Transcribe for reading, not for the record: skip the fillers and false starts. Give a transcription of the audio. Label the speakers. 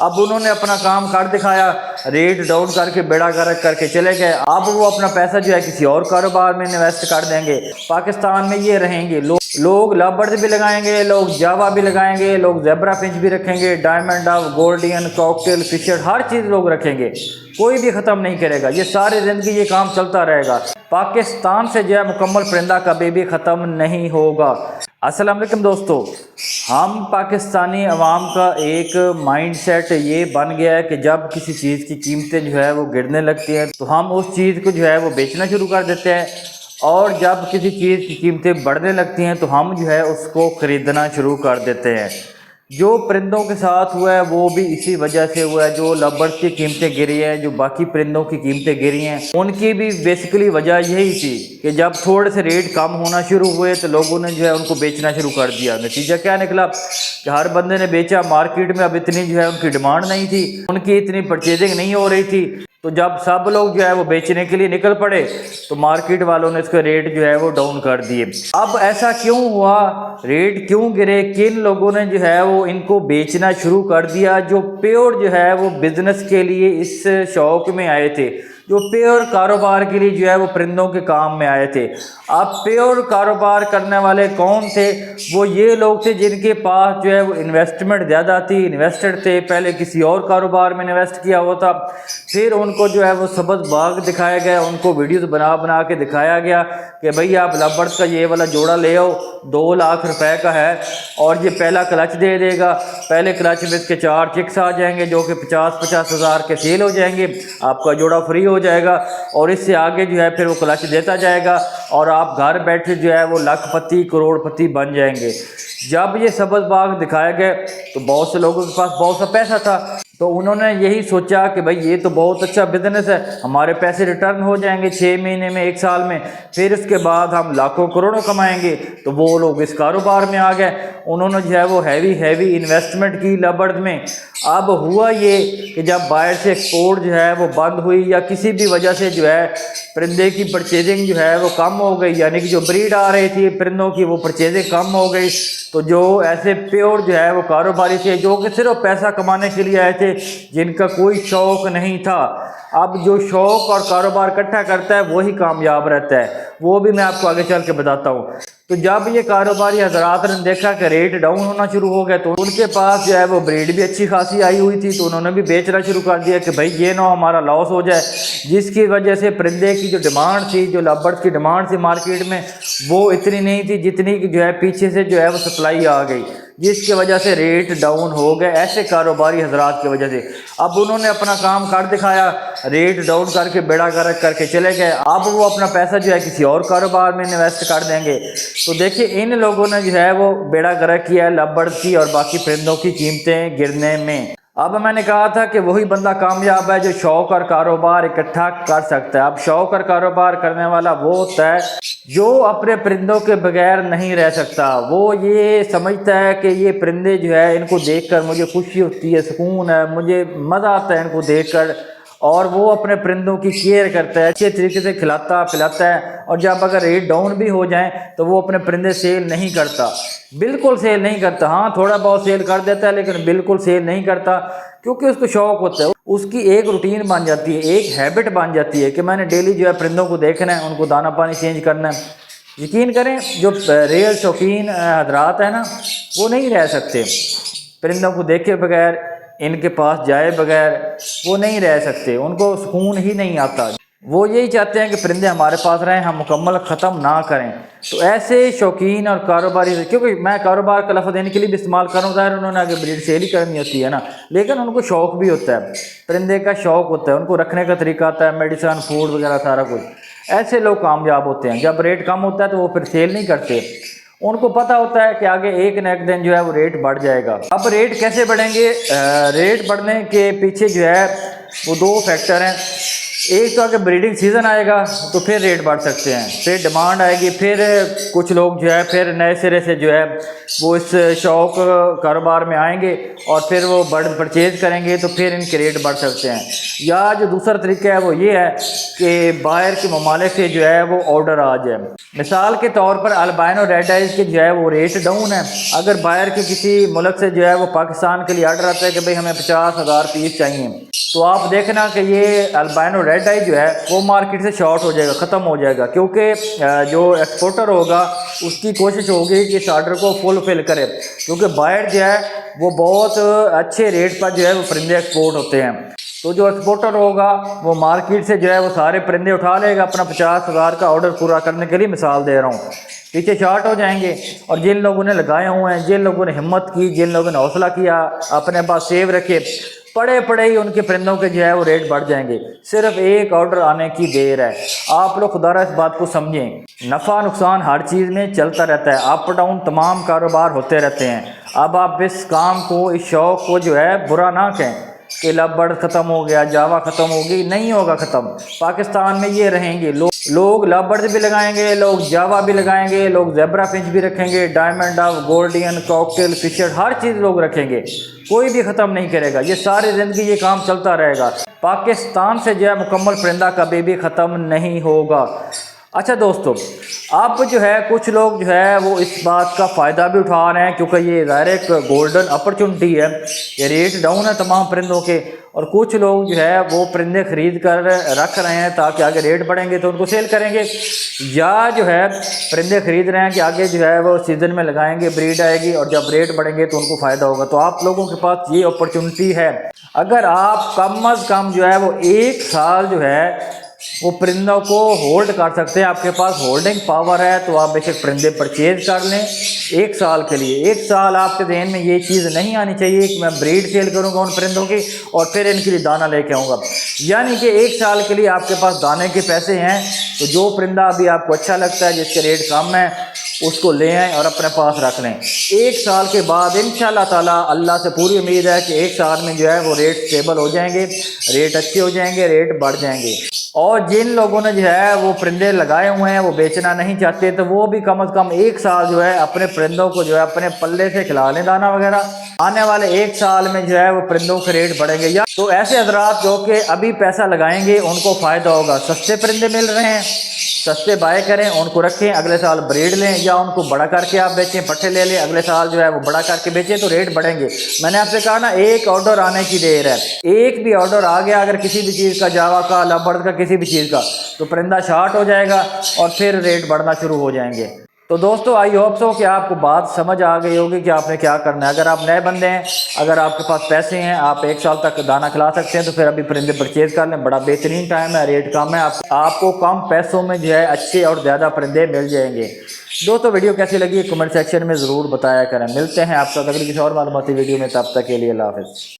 Speaker 1: اب انہوں نے اپنا کام کر دکھایا، ریٹ ڈاؤن کر کے بیڑا گرک کر کے چلے گئے۔ اب وہ اپنا پیسہ جو ہے کسی اور کاروبار میں انویسٹ کر دیں گے۔ پاکستان میں یہ رہیں گے لوگ لو برڈز بھی لگائیں گے، لوگ جاوا بھی لگائیں گے، لوگ زیبرا فنچ بھی رکھیں گے، ڈائمنڈ ڈو، گولڈین، کاکٹیل، فشر، ہر چیز لوگ رکھیں گے، کوئی بھی ختم نہیں کرے گا، یہ ساری زندگی یہ کام چلتا رہے گا۔ پاکستان سے جو ہے مکمل پرندہ کبھی بھی ختم نہیں ہوگا۔ السلام علیکم دوستو، ہم پاکستانی عوام کا ایک مائنڈ سیٹ یہ بن گیا ہے کہ جب کسی چیز کی قیمتیں جو ہے وہ گرنے لگتی ہیں تو ہم اس چیز کو جو ہے وہ بیچنا شروع کر دیتے ہیں، اور جب کسی چیز کی قیمتیں بڑھنے لگتی ہیں تو ہم جو ہے اس کو خریدنا شروع کر دیتے ہیں۔ جو پرندوں کے ساتھ ہوا ہے وہ بھی اسی وجہ سے ہوا ہے، جو لو برڈز کی قیمتیں گری ہیں، جو باقی پرندوں کی قیمتیں گری ہیں، ان کی بھی بیسیکلی وجہ یہی تھی کہ جب تھوڑے سے ریٹ کم ہونا شروع ہوئے تو لوگوں نے جو ہے ان کو بیچنا شروع کر دیا۔ نتیجہ کیا نکلا کہ ہر بندے نے بیچا، مارکیٹ میں اب اتنی جو ہے ان کی ڈیمانڈ نہیں تھی، ان کی اتنی پرچیزنگ نہیں ہو رہی تھی، تو جب سب لوگ جو ہے وہ بیچنے کے لیے نکل پڑے تو مارکیٹ والوں نے اس کے ریٹ جو ہے وہ ڈاؤن کر دیے۔ اب ایسا کیوں ہوا، ریٹ کیوں گرے، کن لوگوں نے جو ہے وہ ان کو بیچنا شروع کر دیا؟ جو پیور جو ہے وہ بزنس کے لیے اس شوق میں آئے تھے، جو پیور کاروبار کے لیے جو ہے وہ پرندوں کے کام میں آئے تھے۔ اب پیور کاروبار کرنے والے کون تھے؟ وہ یہ لوگ تھے جن کے پاس جو ہے وہ انویسٹمنٹ زیادہ تھی، انویسٹڈ تھے، پہلے کسی اور کاروبار میں انویسٹ کیا ہوا تھا، پھر ان کو جو ہے وہ سبز باغ دکھایا گیا، ان کو ویڈیوز بنا کے دکھایا گیا کہ بھئی آپ لو برڈز کا یہ والا جوڑا لے آؤ، 2 لاکھ روپے کا ہے، اور یہ پہلا کلچ دے دے گا، پہلے کلچ میں اس کے 4 چکس آ جائیں گے جو کہ 50 ہزار کے سیل ہو جائیں گے، آپ کا جوڑا فری ہو جائے گا، اور اس سے آگے جو ہے پھر وہ کلچ دیتا جائے گا اور آپ گھر بیٹھے جو ہے وہ لاکھ پتی کروڑ پتی بن جائیں گے۔ جب یہ سبز باغ دکھایا گیا تو بہت سے لوگوں کے پاس بہت سا پیسہ تھا، تو انہوں نے یہی سوچا کہ بھئی یہ تو بہت اچھا بزنس ہے، ہمارے پیسے ریٹرن ہو جائیں گے 6 مہینے میں، 1 سال میں، پھر اس کے بعد ہم لاکھوں کروڑوں کمائیں گے۔ تو وہ لوگ اس کاروبار میں آ گئے، انہوں نے جو ہے وہ ہیوی انویسٹمنٹ کی لو برڈز میں۔ اب ہوا یہ کہ جب باہر سے ایکسپورٹ جو ہے وہ بند ہوئی یا کسی بھی وجہ سے جو ہے پرندے کی پرچیزنگ جو ہے وہ کم ہو گئی، یعنی کہ جو بریڈ آ رہی تھی پرندوں کی وہ پرچیزنگ کم ہو گئی، تو جو ایسے پیور جو ہے وہ کاروباری تھے جو کہ صرف پیسہ کمانے کے لیے آئے تھے، جن کا کوئی شوق نہیں تھا۔ اب جو شوق اور کاروبار اکٹھا کرتا ہے وہی کامیاب رہتا ہے، وہ بھی میں آپ کو آگے چل کے بتاتا ہوں۔ تو جب یہ کاروباری حضرات نے دیکھا کہ ریٹ ڈاؤن ہونا شروع ہو گیا تو ان کے پاس جو ہے وہ بریڈ بھی اچھی خاصی آئی ہوئی تھی، تو انہوں نے بھی بیچنا شروع کر دیا کہ بھئی یہ نہ ہمارا لاس ہو جائے، جس کی وجہ سے پرندے کی جو ڈیمانڈ تھی، جو لو برڈز کی ڈیمانڈ تھی مارکیٹ میں، وہ اتنی نہیں تھی جتنی کہ جو ہے پیچھے سے جو ہے وہ سپلائی آ گئی، جس کی وجہ سے ریٹ ڈاؤن ہو گئے ایسے کاروباری حضرات کی وجہ سے۔ اب انہوں نے اپنا کام کر دکھایا، ریٹ ڈاؤن کر کے بیڑا گرک کر کے چلے گئے، اب وہ اپنا پیسہ جو ہے کسی اور کاروبار میں انویسٹ کر دیں گے۔ تو دیکھیں ان لوگوں نے جو ہے وہ بیڑا گرک کیا ہے لو برڈز کی اور باقی پرندوں کی قیمتیں گرنے میں۔ اب میں نے کہا تھا کہ وہی بندہ کامیاب ہے جو شوق اور کاروبار اکٹھا کر سکتا ہے۔ اب شوق اور کاروبار کرنے والا وہ ہوتا ہے جو اپنے پرندوں کے بغیر نہیں رہ سکتا، وہ یہ سمجھتا ہے کہ یہ پرندے جو ہے ان کو دیکھ کر مجھے خوشی ہوتی ہے، سکون ہے، مجھے مزہ آتا ہے ان کو دیکھ کر، اور وہ اپنے پرندوں کی کیئر کرتا ہے، اچھے طریقے سے کھلاتا پلاتا ہے، اور جب اگر ریٹ ڈاؤن بھی ہو جائیں تو وہ اپنے پرندے سیل نہیں کرتا، بالکل سیل نہیں کرتا، ہاں تھوڑا بہت سیل کر دیتا ہے لیکن بالکل سیل نہیں کرتا، کیونکہ اس کو شوق ہوتا ہے، اس کی ایک روٹین بن جاتی ہے، ایک ہیبٹ بن جاتی ہے کہ میں نے ڈیلی جو ہے پرندوں کو دیکھنا ہے، ان کو دانہ پانی چینج کرنا ہے۔ یقین کریں جو ریل شوقین حضرات ہیں نا وہ نہیں رہ سکتے پرندوں کو دیکھے بغیر، ان کے پاس جائے بغیر وہ نہیں رہ سکتے، ان کو سکون ہی نہیں آتا، وہ یہی چاہتے ہیں کہ پرندے ہمارے پاس رہیں، ہم مکمل ختم نہ کریں۔ تو ایسے شوقین اور کاروباری، کیونکہ میں کاروبار کا لفظ ان کے لیے بھی استعمال کروں، ظاہر انہوں نے آگے بریڈ سیل ہی کرنی ہوتی ہے نا، لیکن ان کو شوق بھی ہوتا ہے، پرندے کا شوق ہوتا ہے، ان کو رکھنے کا طریقہ آتا ہے، میڈیسن، فوڈ وغیرہ سارا کچھ۔ ایسے لوگ کامیاب ہوتے ہیں، جب ریٹ کم ہوتا ہے تو وہ پھر سیل نہیں کرتے، ان کو پتہ ہوتا ہے کہ آگے ایک نہ ایک دن جو ہے وہ ریٹ بڑھ جائے گا۔ اب ریٹ کیسے بڑھیں گے؟ ریٹ بڑھنے کے پیچھے جو ہے وہ 2 فیکٹر ہیں۔ ایک تو اگر بریڈنگ سیزن آئے گا تو پھر ریٹ بڑھ سکتے ہیں، پھر ڈیمانڈ آئے گی، پھر کچھ لوگ جو ہے پھر نئے سرے سے جو ہے وہ اس شوق کاروبار میں آئیں گے اور پھر وہ برڈ پرچیز کریں گے تو پھر ان کے ریٹ بڑھ سکتے ہیں۔ یا جو دوسرا طریقہ ہے وہ یہ ہے کہ باہر کے ممالک سے جو ہے وہ آرڈر آ جائے۔ مثال کے طور پر البینو ریڈ آئز کے جو ہے وہ ریٹ ڈاؤن ہے، اگر باہر کے کسی ملک سے جو ہے وہ پاکستان کے لیے آرڈر آتا ہے کہ بھئی ہمیں 50,000 پیس چاہیے، تو آپ دیکھنا کہ یہ البینو ریڈ آئی جو ہے وہ مارکیٹ سے شارٹ ہو جائے گا، ختم ہو جائے گا، کیونکہ جو ایکسپورٹر ہوگا اس کی کوشش ہوگی کہ اس آرڈر کو فل کرے، کیونکہ باہر جو ہے وہ بہت اچھے ریٹ پر جو ہے وہ پرندے ایکسپورٹ ہوتے ہیں۔ تو جو ایکسپورٹر ہوگا وہ مارکیٹ سے جو ہے وہ سارے پرندے اٹھا لے گا اپنا 50,000 کا آرڈر پورا کرنے کے لیے، مثال دے رہا ہوں، پیچھے شارٹ ہو جائیں گے، اور جن لوگوں نے لگائے ہوئے ہیں، جن لوگوں نے ہمت کی، جن لوگوں نے حوصلہ کیا، اپنے پاس سیو رکھے، پڑے ہی ان کے پرندوں کے جو ہے وہ ریٹ بڑھ جائیں گے۔ صرف ایک آرڈر آنے کی دیر ہے۔ آپ لوگ خدا را اس بات کو سمجھیں، نفع نقصان ہر چیز میں چلتا رہتا ہے، اپ ڈاؤن تمام کاروبار ہوتے رہتے ہیں۔ اب آپ اس کام کو، اس شوق کو جو ہے برا نہ کہیں کہ لب برڈ ختم ہو گیا، جاوا ختم ہوگی، نہیں ہوگا ختم۔ پاکستان میں یہ رہیں گے، لوگ لب برڈ بھی لگائیں گے، لوگ جاوا بھی لگائیں گے، لوگ زیبرا فنچ بھی رکھیں گے، ڈائمنڈ ڈو، گولڈین، کاکٹیل، فشر، ہر چیز لوگ رکھیں گے، کوئی بھی ختم نہیں کرے گا، یہ ساری زندگی یہ کام چلتا رہے گا۔ پاکستان سے جو ہے مکمل پرندہ کبھی بھی ختم نہیں ہوگا۔ اچھا دوستو، اب جو ہے کچھ لوگ جو ہے وہ اس بات کا فائدہ بھی اٹھا رہے ہیں، کیونکہ یہ ظاہر ایک گولڈن اپرچونٹی ہے، یہ ریٹ ڈاؤن ہے تمام پرندوں کے، اور کچھ لوگ جو ہے وہ پرندے خرید کر رکھ رہے ہیں تاکہ آگے ریٹ بڑھیں گے تو ان کو سیل کریں گے، یا جو ہے پرندے خرید رہے ہیں کہ آگے جو ہے وہ سیزن میں لگائیں گے، بریڈ آئے گی اور جب ریٹ بڑھیں گے تو ان کو فائدہ ہوگا۔ تو آپ لوگوں کے پاس یہ اپرچونٹی ہے، اگر آپ کم از کم جو ہے وہ 1 سال جو ہے وہ پرندوں کو ہولڈ کر سکتے ہیں، آپ کے پاس ہولڈنگ پاور ہے، تو آپ بے شک پرندے پرچیز کر لیں 1 سال کے لیے۔ 1 سال آپ کے ذہن میں یہ چیز نہیں آنی چاہیے کہ میں بریڈ سیل کروں گا ان پرندوں کی اور پھر ان کے لیے دانہ لے کے آؤں گا، یعنی کہ 1 سال کے لیے آپ کے پاس دانے کے پیسے ہیں، تو جو پرندہ ابھی آپ کو اچھا لگتا ہے، جس کے ریٹ کم ہے، اس کو لے آئیں اور اپنے پاس رکھ لیں۔ 1 سال کے بعد انشاءاللہ تعالیٰ، اللہ سے پوری امید ہے کہ 1 سال میں جو ہے وہ ریٹ سٹیبل ہو جائیں گے، ریٹ اچھے ہو جائیں گے، ریٹ بڑھ جائیں گے۔ اور جن لوگوں نے جو ہے وہ پرندے لگائے ہوئے ہیں، وہ بیچنا نہیں چاہتے، تو وہ بھی کم از کم 1 سال جو ہے اپنے پرندوں کو جو ہے اپنے پلے سے کھلا لیں دانہ وغیرہ، آنے والے 1 سال میں جو ہے وہ پرندوں کے ریٹ بڑھیں گے۔ یا تو ایسے حضرات جو کہ ابھی پیسہ لگائیں گے ان کو فائدہ ہوگا، سستے پرندے مل رہے ہیں، سستے بائے کریں، ان کو رکھیں، اگلے سال بریڈ لیں، یا ان کو بڑا کر کے آپ بیچیں، پٹھے لے لیں، اگلے سال جو ہے وہ بڑا کر کے بیچیں تو ریٹ بڑھیں گے۔ میں نے آپ سے کہا نا، ایک آرڈر آنے کی دیر ہے، ایک بھی آرڈر آ گیا اگر کسی بھی چیز کا، جاوا کا، لب برڈ کا، کسی بھی چیز کا، تو پرندہ شارٹ ہو جائے گا اور پھر ریٹ بڑھنا شروع ہو جائیں گے۔ تو دوستو، آئی ہوپ سو کہ آپ کو بات سمجھ آ گئی ہوگی کہ آپ نے کیا کرنا ہے۔ اگر آپ نئے بندے ہیں، اگر آپ کے پاس پیسے ہیں، آپ 1 سال تک دانہ کھلا سکتے ہیں، تو پھر ابھی پرندے پرچیز کر لیں، بڑا بہترین ٹائم ہے، ریٹ کم ہے، آپ کو کم پیسوں میں جو ہے اچھے اور زیادہ پرندے مل جائیں گے۔ دوستو، ویڈیو کیسی لگی کمنٹ سیکشن میں ضرور بتایا کریں۔ ملتے ہیں آپ سے اگلی کسی اور معلوماتی ویڈیو میں، تب تک کے لیے اللہ حافظ۔